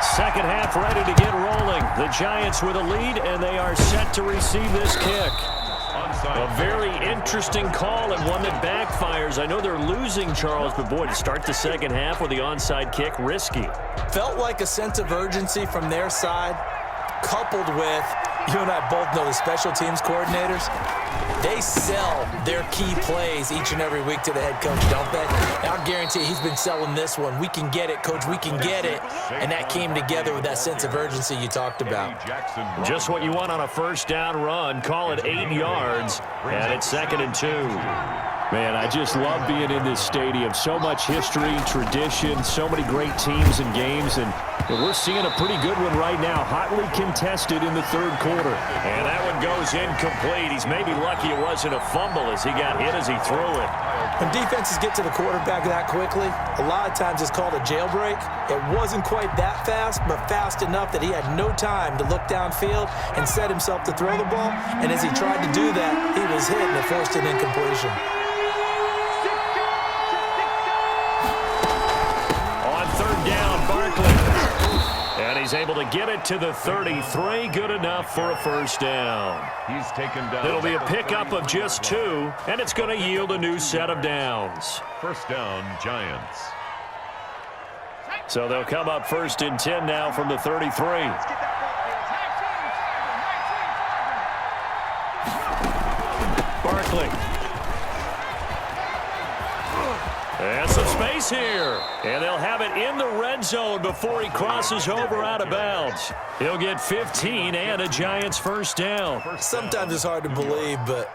Second half ready to get rolling. The Giants with a lead, and they are set to receive this kick. A very interesting call and one that backfires. I know they're losing, Charles, but boy, to start the second half with the onside kick, risky. Felt like a sense of urgency from their side, coupled with, you and I both know the special teams coordinators, they sell their key plays each and every week to the head coach, don't they? And I'll guarantee he's been selling this one. We can get it, coach, we can get it. And that came together with that sense of urgency you talked about. Just what you want on a first down run. Call it 8 yards, and it's 2nd and 2. Man, I just love being in this stadium. So much history, tradition, so many great teams and games, and we're seeing a pretty good one right now. Hotly contested in the third quarter. And that one goes incomplete. He's maybe lucky it wasn't a fumble as he got hit as he threw it. When defenses get to the quarterback that quickly, a lot of times it's called a jailbreak. It wasn't quite that fast, but fast enough that he had no time to look downfield and set himself to throw the ball. And as he tried to do that, he was hit and it forced an incompletion. And he's able to get it to the 33. Good enough for a first down. He's taken down. It'll be a pickup of just 2, and it's going to yield a new set of downs. First down, Giants. So they'll come up 1st and 10 now from the 33. Barkley. And some space here. And they'll have it in the red zone before he crosses over out of bounds. He'll get 15 and a Giants first down. Sometimes it's hard to believe, but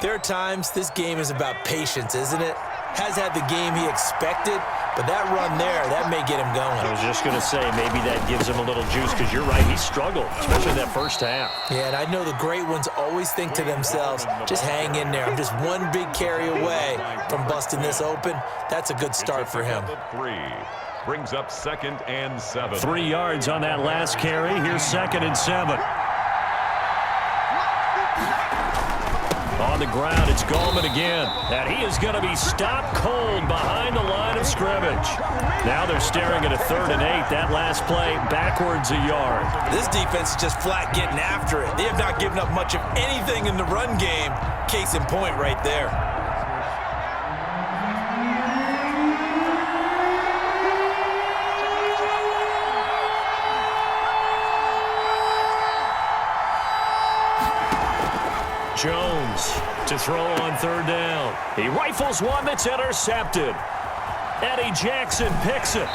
there are times this game is about patience, isn't it? Has had the game he expected, but that run there, that may get him going. I was just going to say, maybe that gives him a little juice, because you're right, he struggled, especially that first half. Yeah, and I know the great ones always think to themselves, just hang in there. I'm just one big carry away from busting this open. That's a good start for him. 3 brings up 2nd and 7. 3 yards on that last carry. Here's 2nd and 7. On the ground, it's Gallman again. And he is going to be stopped cold behind the line of scrimmage. Now they're staring at a 3rd and 8. That last play, backwards a yard. This defense is just flat getting after it. They have not given up much of anything in the run game. Case in point right there. Jones to throw on 3rd down. He rifles one that's intercepted. Eddie Jackson picks it.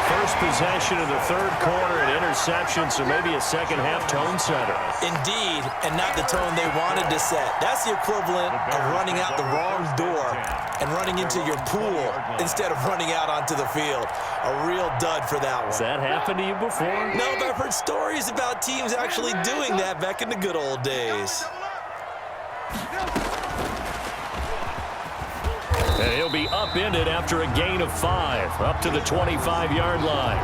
First possession of the 3rd quarter, an interception, so maybe a second-half tone setter. Indeed, and not the tone they wanted to set. That's the equivalent of running out the wrong door and running into your pool instead of running out onto the field. A real dud for that one. Has that happened to you before? No, but I've heard stories about teams actually doing that back in the good old days. And he'll be upended after a gain of 5, up to the 25-yard line.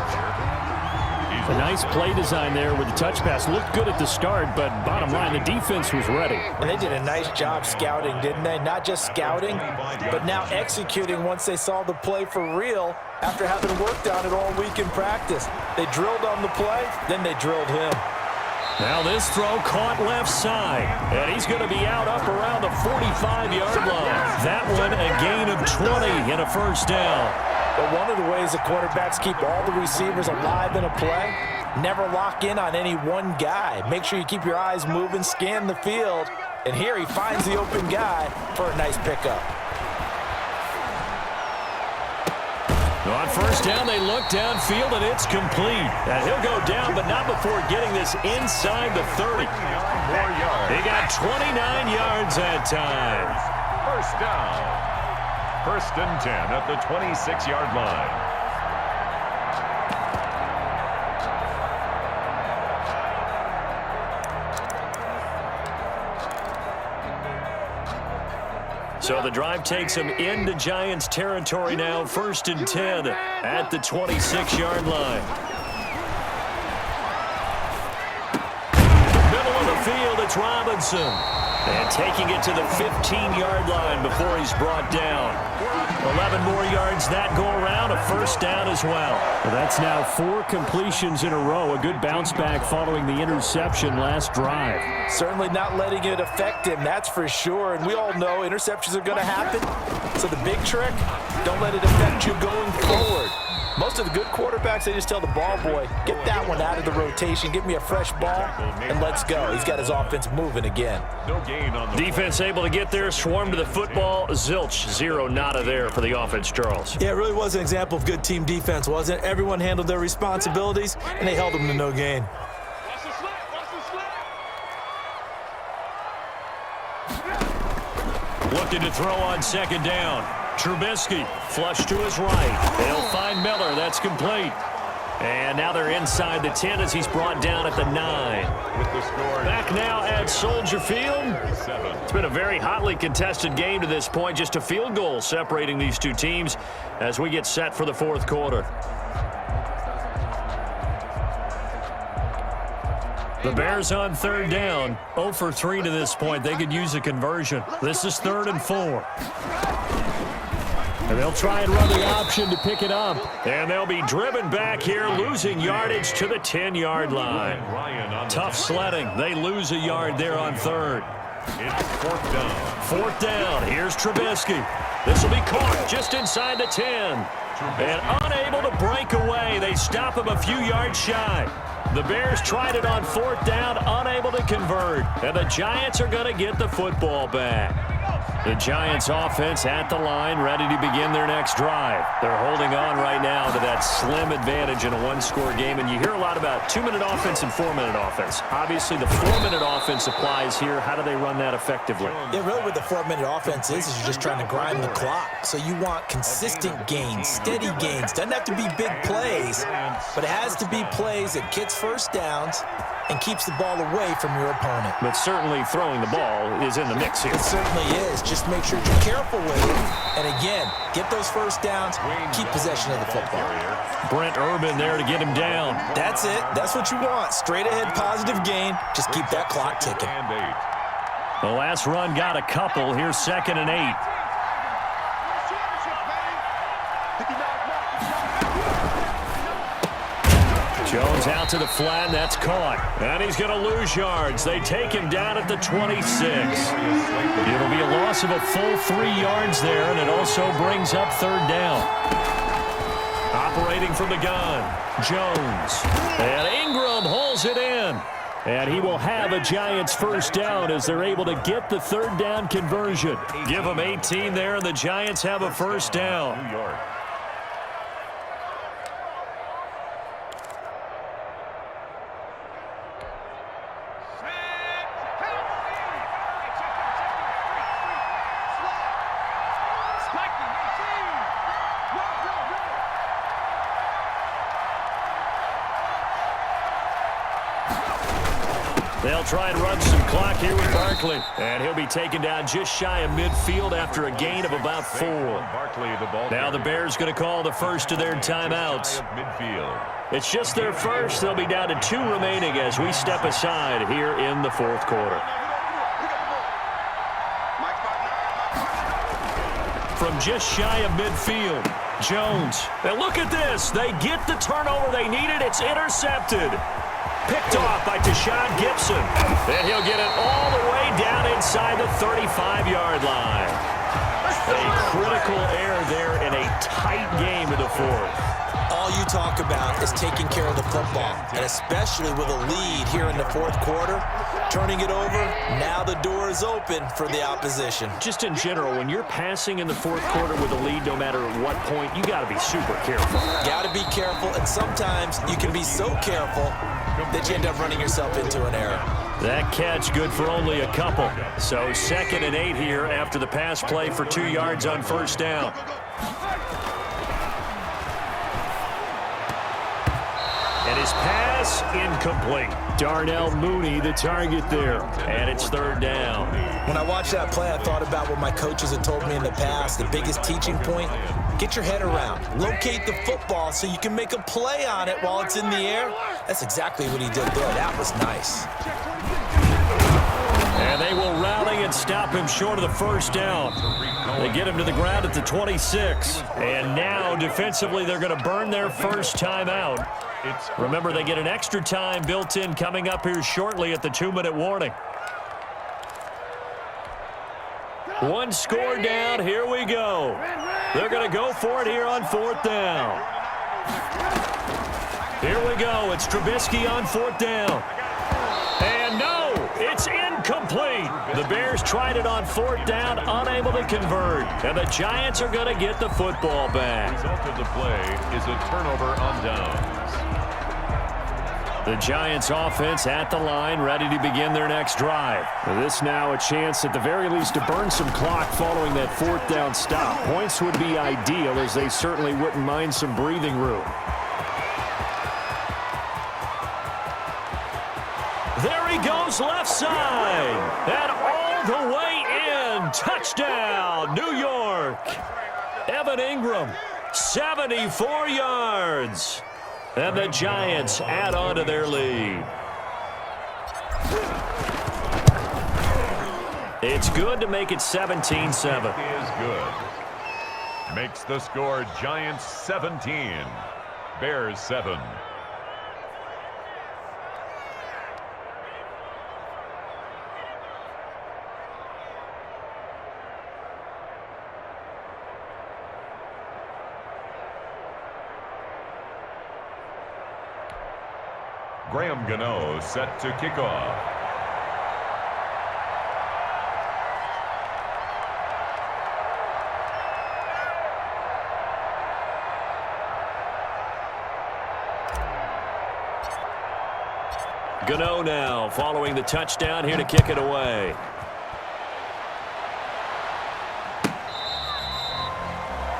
A nice play design there with the touch pass. Looked good at the start, but bottom line, the defense was ready. And they did a nice job scouting, didn't they? Not just scouting, but now executing once they saw the play for real after having worked on it all week in practice. They drilled on the play, then they drilled him. Now this throw caught left side, and he's going to be out up around the 45-yard line. That one a gain of 20 and a first down. But one of the ways the quarterbacks keep all the receivers alive in a play, never lock in on any one guy. Make sure you keep your eyes moving, scan the field, and here he finds the open guy for a nice pickup. On first down, they look downfield, and it's complete. And he'll go down, but not before getting this inside the 30. He got 29 yards that time. First down. 1st and 10 at the 26-yard line. So the drive takes him into Giants territory now. 1st and 10 at the 26-yard line. Middle of the field, it's Robinson. And taking it to the 15-yard line before he's brought down. 11 more yards that go around, a first down as well. Well, that's now 4 completions in a row. A good bounce back following the interception last drive. Certainly not letting it affect him, that's for sure. And we all know interceptions are going to happen. So the big trick, don't let it affect you going forward. Most of the good quarterbacks, they just tell the ball boy, get that one out of the rotation, give me a fresh ball, and let's go. He's got his offense moving again. No gain on the Defense able to get there, swarm to the football. Zilch, 0, nada there for the offense, Charles. Yeah, it really was an example of good team defense, wasn't it? Everyone handled their responsibilities, and they held them to no gain. Looking to throw on second down. Trubisky, flush to his right. They'll find Miller. That's complete. And now they're inside the 10 as he's brought down at the 9. with the score. Back now at Soldier Field. It's been a very hotly contested game to this point. Just a field goal separating these two teams as we get set for the fourth quarter. The Bears on third down, 0 for 3 to this point. They could use a conversion. This is 3rd and 4. And they'll try and run the option to pick it up. And they'll be driven back here, losing yardage to the 10-yard line. Tough sledding. They lose a yard there on third. It's 4th down. 4th down. Here's Trubisky. This will be caught just inside the 10. And unable to break away. They stop him a few yards shy. The Bears tried it on 4th down, unable to convert. And the Giants are going to get the football back. The Giants offense at the line, ready to begin their next drive. They're holding on right now to that slim advantage in a one-score game. And you hear a lot about 2-minute offense and 4-minute offense. Obviously, the 4-minute offense applies here. How do they run that effectively? Yeah, really what the 4-minute offense is you're just trying to grind the clock. So you want consistent gains, steady gains. Doesn't have to be big plays, but it has to be plays that gets first downs and keeps the ball away from your opponent. But certainly throwing the ball is in the mix here. It certainly is. Just make sure you're careful with it. And again, get those first downs, keep possession of the football. Brent Urban there to get him down. That's it. That's what you want. Straight ahead positive gain. Just keep that clock ticking. And 8. The last run got a couple. Here's 2nd and 8. Jones out to the flat, and that's caught. And he's going to lose yards. They take him down at the 26. It'll be a loss of a full 3 yards there, and it also brings up 3rd down. Operating from the gun, Jones. And Ingram holds it in. And he will have a Giants first down as they're able to get the 3rd down conversion. Give them 18 there, and the Giants have a first down. New York. They'll try and run some clock here with Barkley. And he'll be taken down just shy of midfield after a gain of about 4. Now the Bears going to call the first of their timeouts. It's just their first. They'll be down to 2 remaining as we step aside here in the fourth quarter. From just shy of midfield, Jones. And look at this. They get the turnover they needed. It's intercepted. Picked off by Deshaun Gibson. And he'll get it all the way down inside the 35-yard line. A critical error there in a tight game in the fourth. All you talk about is taking care of the football, and especially with a lead here in the fourth quarter, turning it over, now the door is open for the opposition. Just in general, when you're passing in the fourth quarter with a lead, no matter what point, you got to be super careful. Got to be careful, and sometimes you can be so careful that you end up running yourself into an error. That catch good for only a couple. So 2nd and 8 here after the pass play for 2 yards on first down. And his pass incomplete. Darnell Mooney the target there. And it's 3rd down. When I watched that play, I thought about what my coaches had told me in the past. The biggest teaching point, get your head around. Locate the football so you can make a play on it while it's in the air. That's exactly what he did there. That was nice. And they will rally can't stop him short of the first down. They get him to the ground at the 26. And now, defensively, they're going to burn their first time out. Remember, they get an extra time built in coming up here shortly at the 2-minute warning. One score down. Here we go. They're going to go for it here on 4th down. Here we go. It's Trubisky on 4th down. And no, it's incomplete. The Bears tried it on 4th down, unable to convert. And the Giants are going to get the football back. The result of the play is a turnover on downs. The Giants offense at the line, ready to begin their next drive. This now a chance at the very least to burn some clock following that 4th down stop. Points would be ideal, as they certainly wouldn't mind some breathing room. There he goes, left side. And all the way in. Touchdown, New York. Evan Ingram, 74 yards. And the Giants add on to their lead. It's good to make it 17-7. Is good. Makes the score Giants 17, Bears 7. Graham Gano set to kick off. Gano now following the touchdown here to kick it away.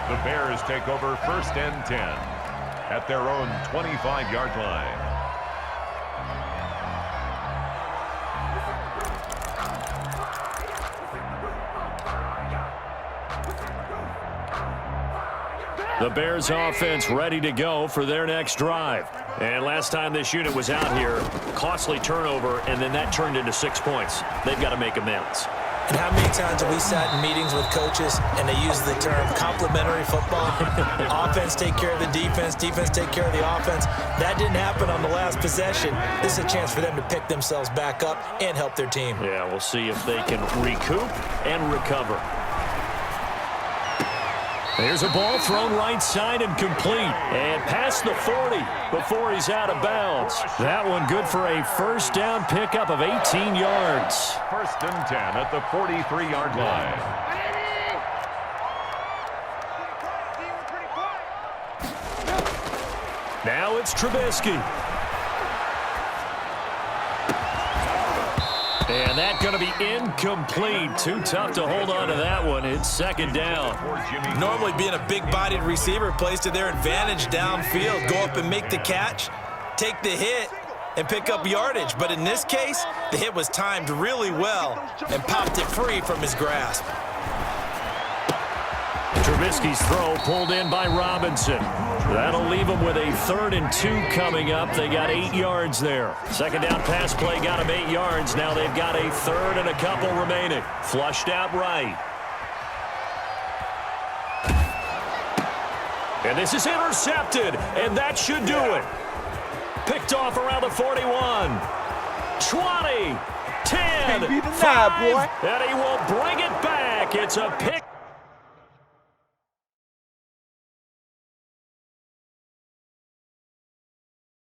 The Bears take over 1st and 10 at their own 25-yard line. The Bears offense ready to go for their next drive. And last time this unit was out here, costly turnover, and then that turned into 6 points. They've got to make amends. And how many times have we sat in meetings with coaches and they use the term complementary football? Offense take care of the defense, defense take care of the offense. That didn't happen on the last possession. This is a chance for them to pick themselves back up and help their team. Yeah, we'll see if they can recoup and recover. There's a ball thrown right side and complete. And past the 40 before he's out of bounds. That one good for a first down pickup of 18 yards. 1st and 10 at the 43-yard line. Now it's Trubisky. And that's going to be incomplete. Too tough to hold on to that one. It's 2nd down. Normally being a big-bodied receiver plays to their advantage downfield. Go up and make the catch, take the hit, and pick up yardage. But in this case, the hit was timed really well and popped it free from his grasp. Trubisky's throw pulled in by Robinson. That'll leave them with a 3rd and 2 coming up. They got 8 yards there. 2nd down pass play got them 8 yards. Now they've got a 3rd and a couple remaining. Flushed out right. And this is intercepted, and that should do it. Picked off around the 41. 20, 10, 5, and he will bring it back. It's a pick